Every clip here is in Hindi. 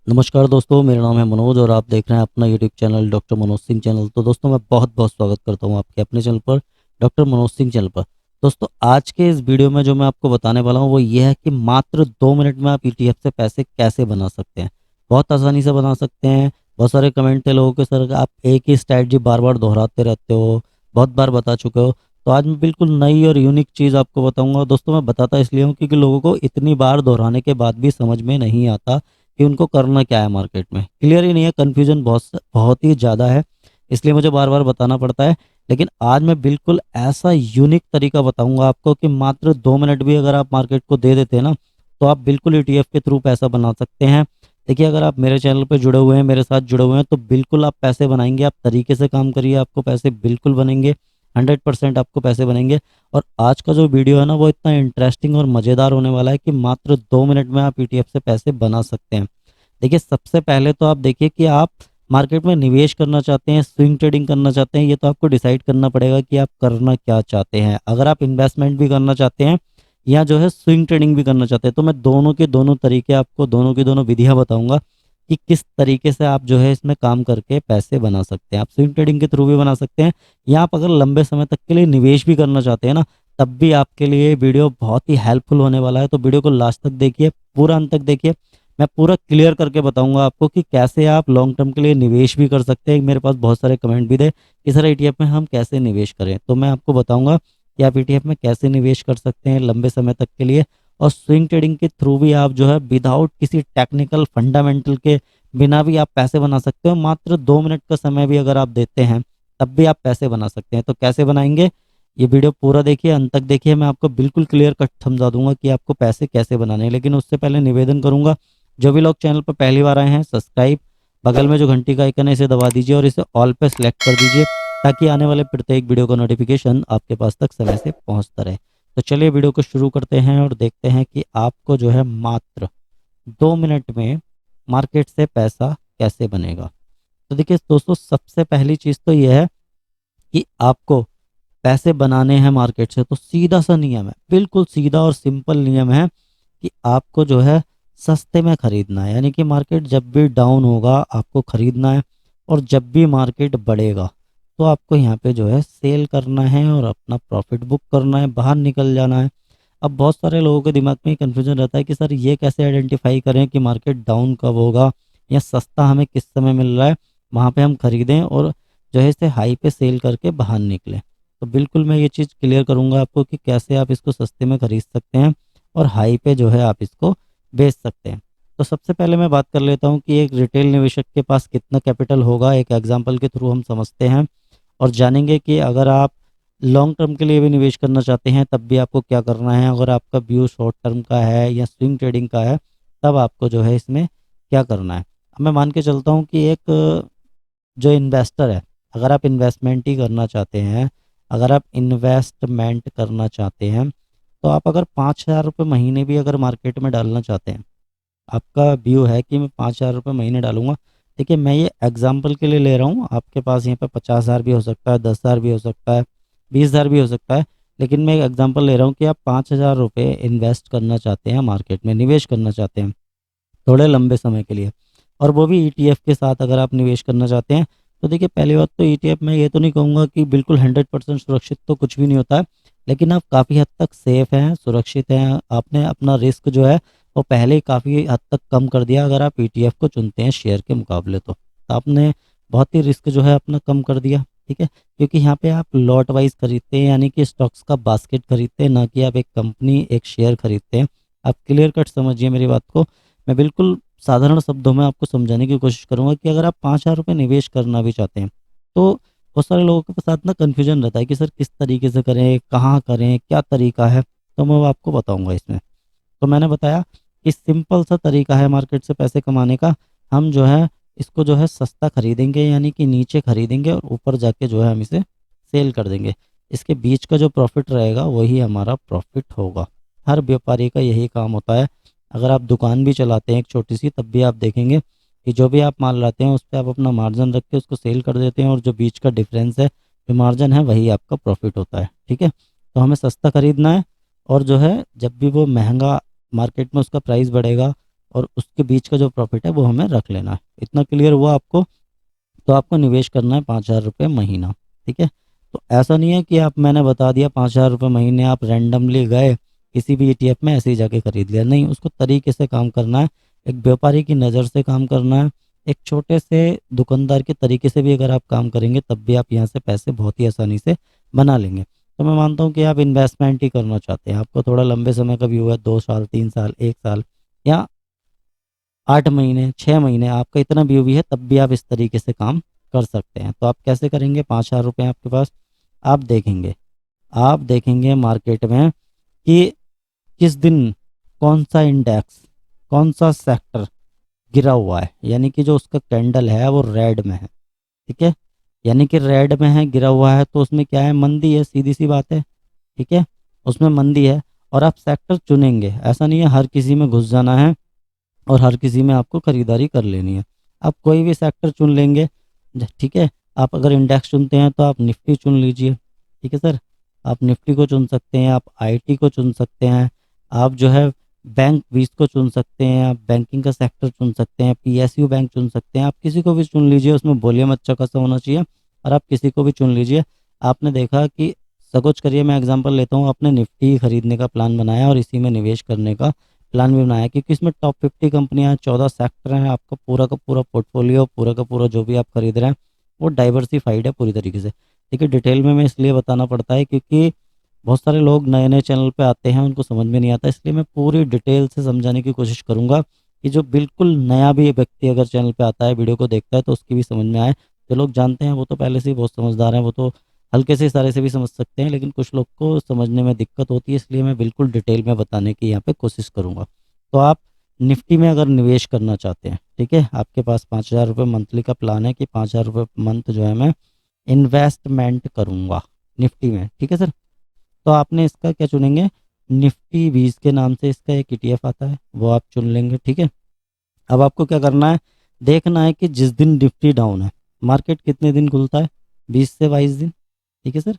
नमस्कार दोस्तों, मेरा नाम है मनोज और आप देख रहे हैं अपना YouTube channel doctor Manoj Singh channel. तो दोस्तों मैं बहुत बहुत स्वागत करता हूं आपके अपने चैनल पर, डॉक्टर मनोज सिंह चैनल पर। दोस्तों आज के इस वीडियो में जो मैं आपको बताने वाला हूं वो ये है कि मात्र 2 मिनट में आप ईटीएफ से पैसे कैसे बना सकते हैं। बहुत आसानी से बना सकते हैं। बहुत सारे कमेंट थे लोगों के, सर आप एक ही स्ट्रैटेजी बार बार दोहराते रहते हो, बहुत बार बता चुके हो। तो आज मैं बिल्कुल नई और यूनिक चीज़ आपको बताऊंगा। दोस्तों मैं बताता इसलिए हूँ क्योंकि लोगों को इतनी बार दोहराने के बाद भी समझ में नहीं आता कि उनको करना क्या है। मार्केट में क्लियर ही नहीं है, कन्फ्यूजन बहुत ही ज़्यादा है, इसलिए मुझे बार बार बताना पड़ता है। लेकिन आज मैं बिल्कुल ऐसा यूनिक तरीका बताऊंगा आपको कि मात्र 2 मिनट भी अगर आप मार्केट को दे देते हैं ना, तो आप बिल्कुल ईटीएफ के थ्रू पैसा बना सकते हैं। देखिए, अगर आप मेरे चैनल पर जुड़े हुए हैं, मेरे साथ जुड़े हुए हैं, तो बिल्कुल आप पैसे बनाएंगे। आप तरीके से काम करिए, आपको पैसे बिल्कुल बनेंगे। 100% आपको पैसे बनेंगे। और आज का जो वीडियो है ना, वो इतना इंटरेस्टिंग और मज़ेदार होने वाला है कि मात्र 2 मिनट में आप ईटीएफ से पैसे बना सकते हैं। देखिए, सबसे पहले तो आप देखिए कि आप मार्केट में निवेश करना चाहते हैं, स्विंग ट्रेडिंग करना चाहते हैं, ये तो आपको डिसाइड करना पड़ेगा कि आप करना क्या चाहते हैं। अगर आप इन्वेस्टमेंट भी करना चाहते हैं या जो है स्विंग ट्रेडिंग भी करना चाहते हैं, तो मैं दोनों के दोनों तरीके आपको, दोनों की दोनों विधियां बताऊंगा कि किस तरीके से आप जो है इसमें काम करके पैसे बना सकते हैं। आप स्विंग ट्रेडिंग के थ्रू भी बना सकते हैं, या आप अगर लंबे समय तक के लिए निवेश भी करना चाहते हैं ना, तब भी आपके लिए वीडियो बहुत ही हेल्पफुल होने वाला है। तो वीडियो को लास्ट तक देखिए, पूरा अंत तक देखिए। मैं पूरा क्लियर करके बताऊंगा आपको कि कैसे आप लॉन्ग टर्म के लिए निवेश भी कर सकते हैं। मेरे पास बहुत सारे कमेंट भी थे कि सर ईटीएफ में हम कैसे निवेश करें, तो मैं आपको बताऊंगा कि आप ईटीएफ में कैसे निवेश कर सकते हैं लंबे समय तक के लिए। और स्विंग ट्रेडिंग के थ्रू भी आप जो है विदाउट किसी टेक्निकल फंडामेंटल के बिना भी आप पैसे बना सकते हो। मात्र 2 मिनट का समय भी अगर आप देते हैं, तब भी आप पैसे बना सकते हैं। तो कैसे बनाएंगे, ये वीडियो पूरा देखिए, अंत तक देखिए। मैं आपको बिल्कुल क्लियर कट समझा दूंगा कि आपको पैसे कैसे बनाने हैं। लेकिन उससे पहले निवेदन करूंगा, जो भी लोग चैनल पर पहली बार आए हैं, सब्सक्राइब, बगल में जो घंटी का आइकन है इसे दबा दीजिए और इसे ऑल पे सेलेक्ट कर दीजिए, ताकि आने वाले प्रत्येक वीडियो का नोटिफिकेशन आपके पास तक समय से पहुंचता रहे। तो चलिए वीडियो को शुरू करते हैं और देखते हैं कि आपको जो है मात्र 2 मिनट में मार्केट से पैसा कैसे बनेगा। तो देखिए दोस्तों, सबसे पहली चीज़ तो यह है कि आपको पैसे बनाने हैं मार्केट से, तो सीधा सा नियम है, बिल्कुल सीधा और सिंपल नियम है कि आपको जो है सस्ते में खरीदना है। यानी कि मार्केट जब भी डाउन होगा आपको खरीदना है, और जब भी मार्केट बढ़ेगा तो आपको यहाँ पे जो है सेल करना है और अपना प्रॉफिट बुक करना है, बाहर निकल जाना है। अब बहुत सारे लोगों के दिमाग में कन्फ्यूजन रहता है कि सर ये कैसे आइडेंटिफाई करें कि मार्केट डाउन कब होगा, या सस्ता हमें किस समय मिल रहा है, वहाँ पे हम खरीदें और जो है इसे हाई पे सेल करके बाहर निकलें। तो बिल्कुल मैं ये चीज़ क्लियर करूँगा आपको कि कैसे आप इसको सस्ते में खरीद सकते हैं और हाई पे जो है आप इसको बेच सकते हैं। तो सबसे पहले मैं बात कर लेता हूँ कि एक रिटेल निवेशक के पास कितना कैपिटल होगा। एक एग्जांपल के थ्रू हम समझते हैं और जानेंगे कि अगर आप लॉन्ग टर्म के लिए भी निवेश करना चाहते हैं, तब भी आपको क्या करना है। अगर आपका व्यू शॉर्ट टर्म का है या स्विंग ट्रेडिंग का है, तब आपको जो है इसमें क्या करना है। अब मैं मान के चलता हूँ कि एक जो इन्वेस्टर है, अगर आप इन्वेस्टमेंट ही करना चाहते हैं, अगर आप इन्वेस्टमेंट करना चाहते हैं, तो आप अगर 5,000 रुपये महीने भी अगर मार्केट में डालना चाहते हैं, आपका व्यू है कि मैं 5,000 रुपये महीने डालूंगा। देखिए, मैं ये एग्जाम्पल के लिए ले रहा हूँ, आपके पास यहाँ पे 50,000 भी हो सकता है, 10,000 भी हो सकता है, 20,000 भी हो सकता है। लेकिन मैं एक एग्जाम्पल ले रहा हूँ कि आप 5,000 रुपये इन्वेस्ट करना चाहते हैं, मार्केट में निवेश करना चाहते हैं थोड़े लंबे समय के लिए, और वो भी ईटीएफ के साथ अगर आप निवेश करना चाहते हैं। तो देखिए, पहली बात तो ईटीएफ में ये तो नहीं कहूँगा कि बिल्कुल 100% सुरक्षित तो कुछ भी नहीं होता है, लेकिन आप काफ़ी हद तक सेफ हैं, सुरक्षित हैं। आपने अपना रिस्क जो है वो पहले ही काफ़ी हद तक कम कर दिया अगर आप ईटीएफ को चुनते हैं शेयर के मुकाबले। तो आपने बहुत ही रिस्क जो है अपना कम कर दिया, ठीक है। क्योंकि यहाँ पे आप लॉट वाइज खरीदते हैं, यानी कि स्टॉक्स का बास्केट खरीदते हैं, ना कि आप एक कंपनी एक शेयर खरीदते हैं। आप क्लियर कट समझिए मेरी बात को। मैं बिल्कुल साधारण शब्दों में आपको समझाने की कोशिश करूंगा कि अगर आप 5,000 रुपये निवेश करना भी चाहते हैं, तो बहुत सारे लोगों के साथ ना कन्फ्यूजन रहता है कि सर किस तरीके से करें, कहाँ करें, क्या तरीका है। तो मैं वो आपको बताऊंगा इसमें। तो मैंने बताया कि सिंपल सा तरीका है मार्केट से पैसे कमाने का। हम जो है इसको जो है सस्ता खरीदेंगे, यानी कि नीचे खरीदेंगे और ऊपर जाके जो है हम इसे सेल कर देंगे। इसके बीच का जो प्रॉफिट रहेगा वही हमारा प्रॉफिट होगा। हर व्यापारी का यही काम होता है। अगर आप दुकान भी चलाते हैं एक छोटी सी, तब भी आप देखेंगे कि जो भी आप माल लाते हैं उस पर आप अपना मार्जिन रख के उसको सेल कर देते हैं, और जो बीच का डिफरेंस है, जो मार्जिन है, वही आपका प्रॉफिट होता है, ठीक है। तो हमें सस्ता खरीदना है, और जो है जब भी वो महंगा मार्केट में उसका प्राइस बढ़ेगा, और उसके बीच का जो प्रॉफिट है वो हमें रख लेना है। इतना क्लियर हुआ आपको? तो आपको निवेश करना है 5,000 रुपये महीना, ठीक है। तो ऐसा नहीं है कि आप, मैंने बता दिया 5,000 रुपये महीने, आप रैंडमली गए किसी भी ETF में ऐसे ही जाके खरीद लिया, नहीं, उसको तरीके से काम करना है, एक व्यापारी की नज़र से काम करना है, एक छोटे से दुकानदार के तरीके से भी अगर आप काम करेंगे तब भी आप यहाँ से पैसे बहुत ही आसानी से बना लेंगे। तो मैं मानता हूँ कि आप इन्वेस्टमेंट ही करना चाहते हैं, आपको थोड़ा लंबे समय का व्यू है, 2 साल, 3 साल, 1 साल या 8 महीने, 6 महीने, आपका इतना व्यू भी है तब भी आप इस तरीके से काम कर सकते हैं। तो आप कैसे करेंगे? 5,000 रुपये आपके पास, आप देखेंगे मार्केट में कि किस दिन कौन सा इंडेक्स, कौन सा सेक्टर गिरा हुआ है, यानी कि जो उसका कैंडल है वो रेड में है, ठीक है। यानी कि रेड में है, गिरा हुआ है, तो उसमें क्या है? मंदी है, सीधी सी बात है, ठीक है, उसमें मंदी है। और आप सेक्टर चुनेंगे, ऐसा नहीं है हर किसी में घुस जाना है और हर किसी में आपको खरीदारी कर लेनी है। आप कोई भी सेक्टर चुन लेंगे, ठीक है। आप अगर इंडेक्स चुनते हैं तो आप निफ्टी चुन लीजिए, ठीक है सर, आप निफ्टी को चुन सकते हैं, आप आईटी को चुन सकते हैं, आप जो है बैंक 20 को चुन सकते हैं, आप बैंकिंग का सेक्टर चुन सकते हैं, PSU बैंक चुन सकते हैं, आप किसी को भी चुन लीजिए, उसमें वॉल्यूम अच्छा खासा होना चाहिए, और आप किसी को भी चुन लीजिए। आपने देखा कि सपोज करिए, मैं एग्जांपल लेता हूँ, आपने निफ्टी खरीदने का प्लान बनाया और इसी में निवेश करने का प्लान भी बनाया, क्योंकि इसमें टॉप 50 कंपनियां हैं, 14 सेक्टर हैं, आपका पूरा का पूरा पोर्टफोलियो, पूरा का पूरा जो भी आप खरीद रहे हैं वो डाइवर्सिफाइड है पूरी तरीके से, ठीक है। डिटेल में मैं इसलिए बताना पड़ता है क्योंकि बहुत सारे लोग नए नए चैनल पे आते हैं, उनको समझ में नहीं आता, इसलिए मैं पूरी डिटेल से समझाने की कोशिश करूंगा कि जो बिल्कुल नया भी व्यक्ति अगर चैनल पे आता है, वीडियो को देखता है, तो उसकी भी समझ में आए। जो लोग जानते हैं वो तो पहले से ही बहुत समझदार हैं, वो तो हल्के से इशारे से भी समझ सकते हैं, लेकिन कुछ लोग को समझने में दिक्कत होती है, इसलिए मैं बिल्कुल डिटेल में बताने की यहाँ पे कोशिश करूँगा। तो आप निफ्टी में अगर निवेश करना चाहते हैं, ठीक है, आपके पास 5,000 रुपये मंथली का प्लान है कि 5,000 रुपये मंथ जो है मैं इन्वेस्टमेंट करूँगा निफ्टी में, ठीक है सर। तो आपने इसका क्या चुनेंगे? निफ्टी 20 के नाम से इसका एक ETF आता है, वो आप चुन लेंगे, ठीक है। अब आपको क्या करना है? देखना है कि जिस दिन निफ्टी डाउन है, मार्केट कितने दिन खुलता है? 20 से 22 दिन, ठीक है सर,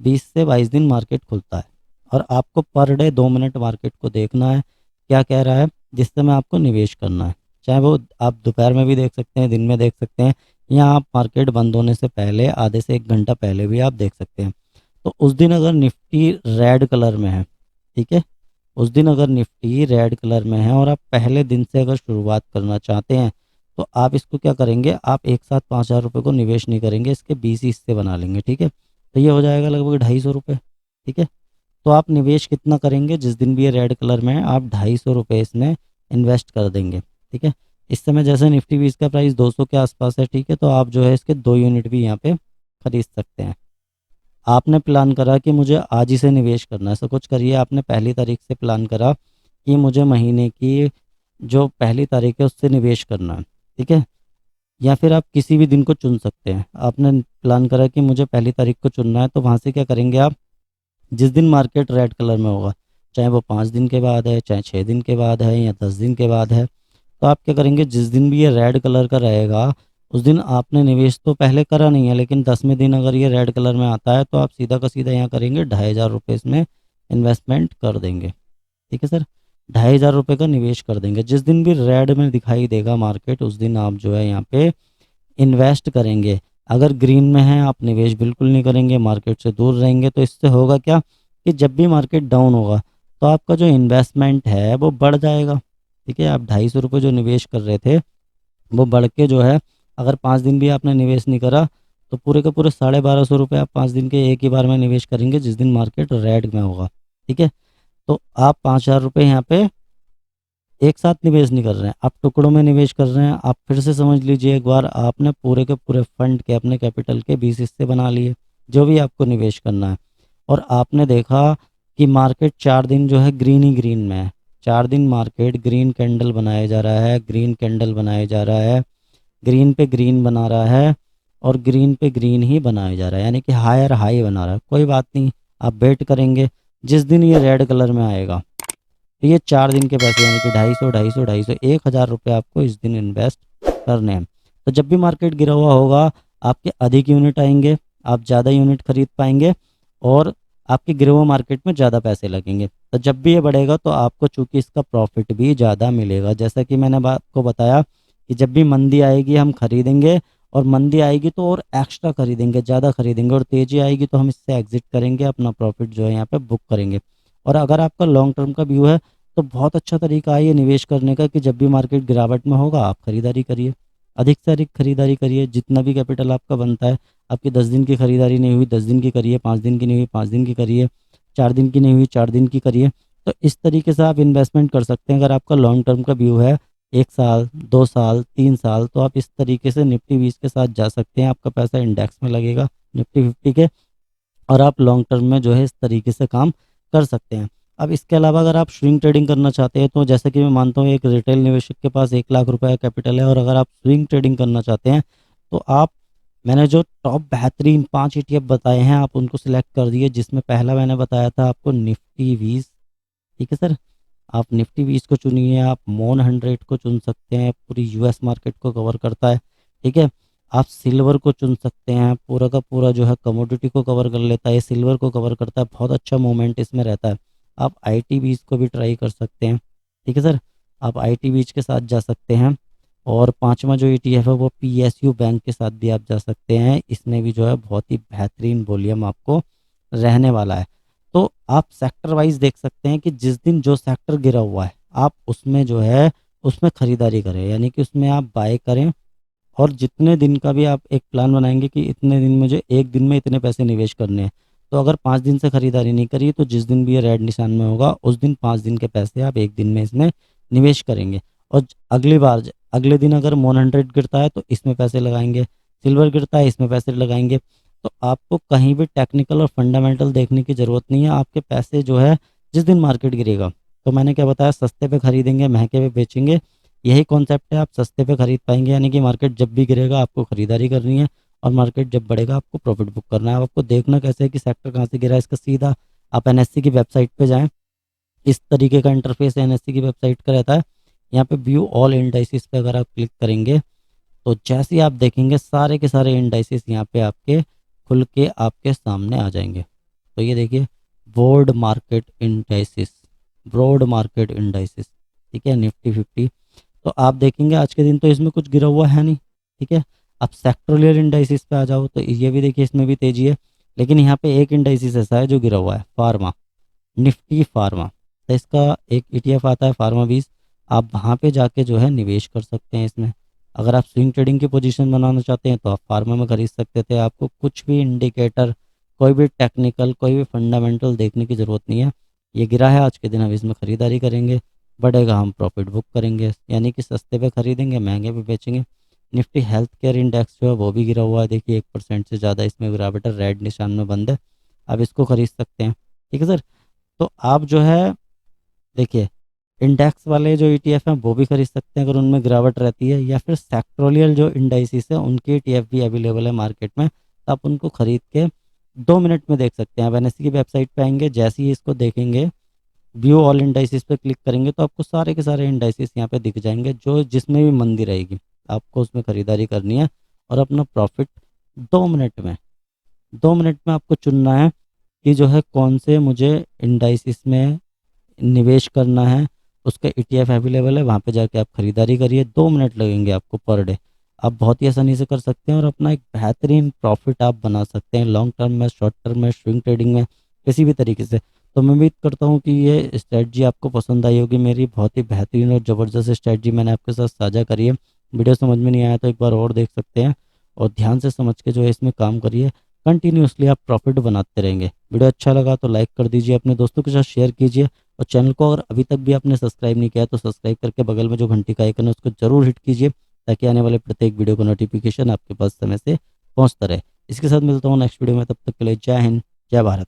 20 से 22 दिन मार्केट खुलता है। और आपको पर डे 2 मिनट मार्केट को देखना है, क्या कह रहा है, जिस समय आपको निवेश करना है। चाहे वो आप दोपहर में भी देख सकते हैं, दिन में देख सकते हैं, या आप मार्केट बंद होने से पहले आधे से 1 घंटा पहले भी आप देख सकते हैं। तो उस दिन अगर निफ्टी रेड कलर में है, ठीक है, उस दिन अगर निफ्टी रेड कलर में है और आप पहले दिन से अगर शुरुआत करना चाहते हैं, तो आप इसको क्या करेंगे? आप एक साथ 5,000 रुपये को निवेश नहीं करेंगे, इसके 20 हिस्से बना लेंगे, ठीक है। तो ये हो जाएगा लगभग 250 रुपये, ठीक है। तो आप निवेश कितना करेंगे? जिस दिन भी ये रेड कलर में है, आप 250 रुपये इसमें इन्वेस्ट कर देंगे, ठीक है। इस समय जैसे निफ्टी 20 का प्राइस 200 के आसपास है, ठीक है, तो आप जो है इसके 2 यूनिट भी यहाँ पे खरीद सकते हैं। आपने प्लान करा कि मुझे आज ही से निवेश करना है, ऐसा कुछ करिए, आपने 1 तारीख से प्लान करा कि मुझे महीने की जो 1 तारीख है उससे निवेश करना है, ठीक है। या फिर आप किसी भी दिन को चुन सकते हैं, आपने प्लान करा कि मुझे 1 तारीख को चुनना है, तो वहाँ से क्या करेंगे आप? जिस दिन मार्केट रेड कलर में होगा, चाहे वो 5 दिन के बाद है, चाहे 6 दिन के बाद है, या 10 दिन के बाद है, तो आप क्या करेंगे? जिस दिन भी ये रेड कलर का रहेगा, उस दिन आपने निवेश तो पहले करा नहीं है, लेकिन 10वें दिन अगर ये रेड कलर में आता है तो आप सीधा का सीधा यहाँ करेंगे 2,500 रुपये इसमें इन्वेस्टमेंट कर देंगे, ठीक है सर। 2,500 रुपये का निवेश कर देंगे। जिस दिन भी रेड में दिखाई देगा मार्केट, उस दिन आप जो है यहाँ पे इन्वेस्ट करेंगे। अगर ग्रीन में है, आप निवेश बिल्कुल नहीं करेंगे, मार्केट से दूर रहेंगे। तो इससे होगा क्या कि जब भी मार्केट डाउन होगा तो आपका जो इन्वेस्टमेंट है वो बढ़ जाएगा, ठीक है। आप 250 रुपये जो निवेश कर रहे थे वो बढ़ के जो है, अगर 5 दिन भी आपने निवेश नहीं करा तो पूरे के पूरे 1,250 रुपये आप 5 दिन के एक ही बार में निवेश करेंगे, जिस दिन मार्केट रेड में होगा, ठीक है। तो आप 5,000 रुपये यहाँ पे एक साथ निवेश नहीं कर रहे हैं, आप टुकड़ों में निवेश कर रहे हैं। आप फिर से समझ लीजिए एक बार, आपने पूरे के पूरे फंड के, अपने कैपिटल के 20 हिस्से बना लिए, जो भी आपको निवेश करना है। और आपने देखा कि मार्केट 4 दिन जो है ग्रीन ही ग्रीन में है, 4 दिन मार्केट ग्रीन कैंडल बनाया जा रहा है, ग्रीन कैंडल बनाया जा रहा है, ग्रीन पे ग्रीन बना रहा है, और ग्रीन पे ग्रीन ही बनाया जा रहा है, यानी कि हायर हाई बना रहा है। कोई बात नहीं, आप वेट करेंगे, जिस दिन ये रेड कलर में आएगा तो ये 4 दिन के पैसे, यानी कि 250, 250, 250, 1,000 रुपये आपको इस दिन इन्वेस्ट करने हैं। तो जब भी मार्केट गिरा हुआ होगा, आपके अधिक यूनिट आएंगे, आप ज़्यादा यूनिट खरीद पाएंगे, और आपके गिरे हुए मार्केट में ज़्यादा पैसे लगेंगे। तो जब भी ये बढ़ेगा तो आपको चूँकि इसका प्रॉफ़िट भी ज़्यादा मिलेगा। जैसा कि मैंने आपको बताया कि जब भी मंदी आएगी हम खरीदेंगे, और मंदी आएगी तो और एक्स्ट्रा खरीदेंगे, ज़्यादा खरीदेंगे, और तेज़ी आएगी तो हम इससे एग्ज़िट करेंगे, अपना प्रॉफ़िट जो है यहाँ पे बुक करेंगे। और अगर आपका लॉन्ग टर्म का व्यू है तो बहुत अच्छा तरीका है ये निवेश करने का कि जब भी मार्केट गिरावट में होगा आप खरीदारी करिए। अधिक से अधिक खरीदारी करिए, जितना भी कैपिटल आपका बनता है। आपकी 10 दिन की खरीदारी नहीं हुई 10 दिन की करिए, 5 दिन की नहीं हुई 5 दिन की करिए, 4 दिन की नहीं हुई 4 दिन की करिए। तो इस तरीके से आप इन्वेस्टमेंट कर सकते हैं। अगर आपका लॉन्ग टर्म का व्यू है 1 साल, 2 साल, 3 साल, तो आप इस तरीके से निफ्टी 20 के साथ जा सकते हैं। आपका पैसा इंडेक्स में लगेगा निफ्टी 50 के, और आप लॉन्ग टर्म में जो है इस तरीके से काम कर सकते हैं। अब इसके अलावा अगर आप स्विंग ट्रेडिंग करना चाहते हैं तो जैसे कि मैं मानता हूँ एक रिटेल निवेशक के पास 1 लाख रुपए कैपिटल है, और अगर आप स्विंग ट्रेडिंग करना चाहते हैं तो आप, मैंने जो टॉप बेहतरीन 5 ETF बताए हैं आप उनको सिलेक्ट कर दिए, जिसमें पहला मैंने बताया था आपको निफ्टी 20। ठीक है सर, आप निफ्टी 20 को चुनिए, आप मोन 100 को चुन सकते हैं, पूरी यूएस मार्केट को कवर करता है। ठीक है, आप सिल्वर को चुन सकते हैं, पूरा का पूरा जो है कमोडिटी को कवर कर लेता है, सिल्वर को कवर करता है, बहुत अच्छा मूवमेंट इसमें रहता है। आप IT 20 को भी ट्राई कर सकते हैं। ठीक है सर, आप IT 20 के साथ जा सकते हैं। और पांचवा जो ETF है वो PSU बैंक के साथ भी आप जा सकते हैं। इसमें भी जो है बहुत ही बेहतरीन वॉल्यूम आपको रहने वाला है। तो आप सेक्टर वाइज देख सकते हैं कि जिस दिन जो सेक्टर गिरा हुआ है आप उसमें जो है उसमें खरीदारी करें, यानी कि उसमें आप बाय करें। और जितने दिन का भी आप एक प्लान बनाएंगे कि इतने दिन मुझे एक दिन में इतने पैसे निवेश करने हैं, तो अगर 5 दिन से खरीदारी नहीं करी तो जिस दिन भी ये रेड निशान में होगा उस दिन 5 दिन के पैसे आप एक दिन में इसमें निवेश करेंगे। और अगली बार अगले दिन अगर मोन 100 गिरता है तो इसमें पैसे लगाएंगे, सिल्वर गिरता है इसमें पैसे लगाएंगे। तो आपको कहीं भी टेक्निकल और फंडामेंटल देखने की ज़रूरत नहीं है। आपके पैसे जो है जिस दिन मार्केट गिरेगा, तो मैंने क्या बताया, सस्ते पे खरीदेंगे महंगे पे बेचेंगे, यही कॉन्सेप्ट है। आप सस्ते पे खरीद पाएंगे, यानी कि मार्केट जब भी गिरेगा आपको खरीदारी करनी है, और मार्केट जब बढ़ेगा आपको प्रॉफिट बुक करना है। आपको देखना कैसे है कि सेक्टर कहाँ से गिरा है, इसका सीधा आप NSE की वेबसाइट पे जाएं। इस तरीके का इंटरफेस NSE की वेबसाइट का रहता है। यहाँ पे व्यू ऑल इंडाइसिस पे अगर आप क्लिक करेंगे तो जैसे ही आप देखेंगे सारे के सारे इंडाइसिस यहाँ पे आपके खुल के आपके सामने आ जाएंगे। तो ये देखिए, board market indices, broad market indices. ठीक है, निफ्टी 50। तो आप देखेंगे आज के दिन तो इसमें कुछ गिरा हुआ है नहीं। ठीक है, आप सेक्टोरियल इंडाइसिस पे आ जाओ तो ये भी देखिए इसमें भी तेजी है। लेकिन यहाँ पे एक इंडाइसिस ऐसा है जो गिरा हुआ है, फार्मा, निफ्टी फार्मा। तो इसका एक ETF आता है फार्मा 20। आप वहाँ पे जाके जो है निवेश कर सकते हैं इसमें। अगर आप स्विंग ट्रेडिंग की पोजीशन बनाना चाहते हैं तो आप फार्मा में खरीद सकते थे। आपको कुछ भी इंडिकेटर, कोई भी टेक्निकल, कोई भी फंडामेंटल देखने की ज़रूरत नहीं है। ये गिरा है आज के दिन, हम इसमें ख़रीदारी करेंगे, बढ़ेगा हम प्रॉफिट बुक करेंगे, यानी कि सस्ते पे खरीदेंगे महंगे पे बेचेंगे। निफ्टी हेल्थ केयर इंडेक्स जो है वो भी गिरा हुआ है, देखिए 1% से ज़्यादा इसमें गिरावट है, रेड निशान में बंद है। आप इसको खरीद सकते हैं। ठीक है सर, तो आप जो है देखिए इंडेक्स वाले जो ETF हैं वो भी खरीद सकते हैं अगर उनमें गिरावट रहती है, या फिर सेक्टोरियल जो इंडाइसिस है उनके ETF भी अवेलेबल है मार्केट में, तो आप उनको खरीद के 2 मिनट में देख सकते हैं। आप NSE की वेबसाइट पे आएंगे, जैसे ही इसको देखेंगे व्यू ऑल इंडाइसिस पे क्लिक करेंगे तो आपको सारे के सारे इंडाइसिस यहाँ पे दिख जाएंगे, जो जिसमें भी मंदी रहेगी आपको उसमें खरीदारी करनी है, और अपना प्रॉफिट 2 मिनट में 2 मिनट में आपको चुनना है कि जो है कौन से मुझे इंडाइसिस में निवेश करना है। उसका ETF अवेलेबल है, वहाँ पे जाके आप खरीदारी करिए, 2 मिनट लगेंगे आपको पर डे। आप बहुत ही आसानी से कर सकते हैं और अपना एक बेहतरीन प्रॉफिट आप बना सकते हैं, लॉन्ग टर्म में, शॉर्ट टर्म में, स्विंग ट्रेडिंग में, किसी भी तरीके से। तो मैं उम्मीद करता हूँ कि ये स्ट्रेटजी आपको पसंद आई होगी। मेरी बहुत ही बेहतरीन और ज़बरदस्त स्ट्रेटजी मैंने आपके साथ साझा करी है। वीडियो समझ में नहीं आया तो एक बार और देख सकते हैं, और ध्यान से समझ के जो है इसमें काम करिए। कंटिन्यूसली आप प्रॉफिट बनाते रहेंगे। वीडियो अच्छा लगा तो लाइक कर दीजिए, अपने दोस्तों के साथ शेयर कीजिए, और चैनल को अगर अभी तक भी आपने सब्सक्राइब नहीं किया तो सब्सक्राइब करके बगल में जो घंटी का आइकन है उसको जरूर हिट कीजिए, ताकि आने वाले प्रत्येक वीडियो का नोटिफिकेशन आपके पास समय से पहुंचता रहे। इसके साथ मिलता हूँ नेक्स्ट वीडियो में, तब तक के लिए जय हिंद, जय भारत।